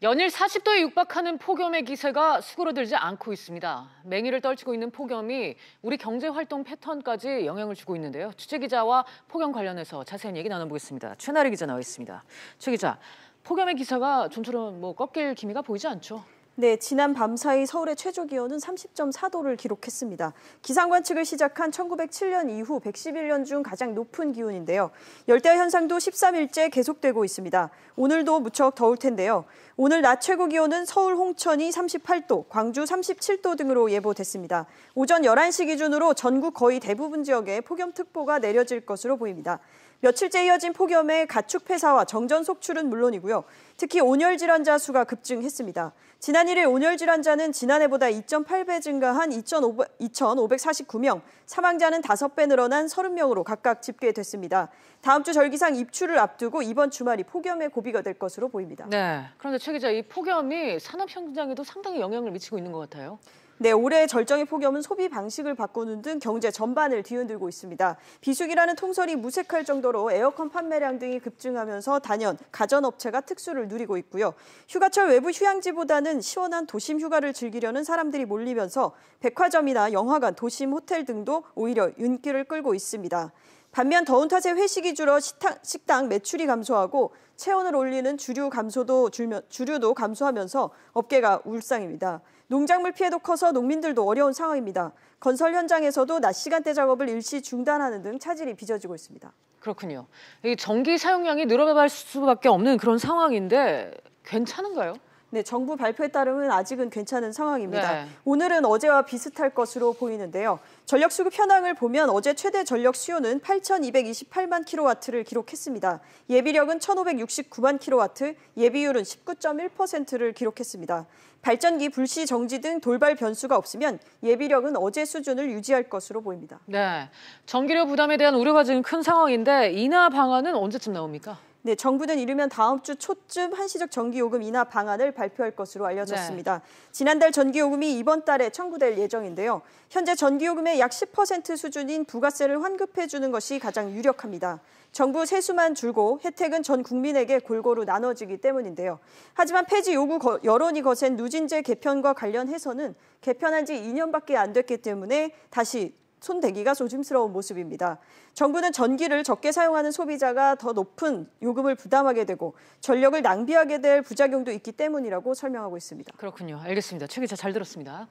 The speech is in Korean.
연일 40도에 육박하는 폭염의 기세가 수그러들지 않고 있습니다. 맹위를 떨치고 있는 폭염이 우리 경제활동 패턴까지 영향을 주고 있는데요. 취재기자와 폭염 관련해서 자세한 얘기 나눠보겠습니다. 최나리 기자 나와 있습니다. 최 기자, 폭염의 기세가 좀처럼 꺾일 기미가 보이지 않죠? 네, 지난 밤사이 서울의 최저 기온은 30.4도를 기록했습니다. 기상 관측을 시작한 1907년 이후 111년 중 가장 높은 기온인데요. 열대야 현상도 13일째 계속되고 있습니다. 오늘도 무척 더울 텐데요. 오늘 낮 최고 기온은 서울 홍천이 38도, 광주 37도 등으로 예보됐습니다. 오전 11시 기준으로 전국 거의 대부분 지역에 폭염특보가 내려질 것으로 보입니다. 며칠째 이어진 폭염에 가축 폐사와 정전 속출은 물론이고요. 특히 온열 질환자 수가 급증했습니다. 지난 1일 온열 질환자는 지난해보다 2.8배 증가한 2,549명, 사망자는 5배 늘어난 30명으로 각각 집계됐습니다. 다음 주 절기상 입추를 앞두고 이번 주말이 폭염의 고비가 될 것으로 보입니다. 네, 그런데 최 기자, 이 폭염이 산업 현장에도 상당히 영향을 미치고 있는 것 같아요. 네, 올해 절정의 폭염은 소비 방식을 바꾸는 등 경제 전반을 뒤흔들고 있습니다. 비수기라는 통설이 무색할 정도로 에어컨 판매량 등이 급증하면서 단연 가전업체가 특수를 누리고 있고요. 휴가철 외부 휴양지보다는 시원한 도심 휴가를 즐기려는 사람들이 몰리면서 백화점이나 영화관, 도심 호텔 등도 오히려 윤기를 끌고 있습니다. 반면 더운 탓에 회식이 줄어 식당 매출이 감소하고 체온을 올리는 주류도 감소하면서 업계가 울상입니다. 농작물 피해도 커서 농민들도 어려운 상황입니다. 건설 현장에서도 낮 시간대 작업을 일시 중단하는 등 차질이 빚어지고 있습니다. 그렇군요. 이 전기 사용량이 늘어날 수밖에 없는 그런 상황인데 괜찮은가요? 네, 정부 발표에 따르면 아직은 괜찮은 상황입니다. 네. 오늘은 어제와 비슷할 것으로 보이는데요. 전력 수급 현황을 보면 어제 최대 전력 수요는 8,228만 킬로와트를 기록했습니다. 예비력은 1,569만 킬로와트, 예비율은 19.1%를 기록했습니다. 발전기 불시 정지 등 돌발 변수가 없으면 예비력은 어제 수준을 유지할 것으로 보입니다. 네, 전기료 부담에 대한 우려가 지금 큰 상황인데 인하 방안은 언제쯤 나옵니까? 네, 정부는 이르면 다음 주 초쯤 한시적 전기요금 인하 방안을 발표할 것으로 알려졌습니다. 네. 지난달 전기요금이 이번 달에 청구될 예정인데요. 현재 전기요금의 약 10% 수준인 부가세를 환급해 주는 것이 가장 유력합니다. 정부 세수만 줄고 혜택은 전 국민에게 골고루 나눠지기 때문인데요. 하지만 폐지 요구 여론이 거센 누진제 개편과 관련해서는 개편한 지 2년밖에 안 됐기 때문에 다시 손대기가 조심스러운 모습입니다. 정부는 전기를 적게 사용하는 소비자가 더 높은 요금을 부담하게 되고 전력을 낭비하게 될 부작용도 있기 때문이라고 설명하고 있습니다. 그렇군요. 알겠습니다. 최 기자 잘 들었습니다.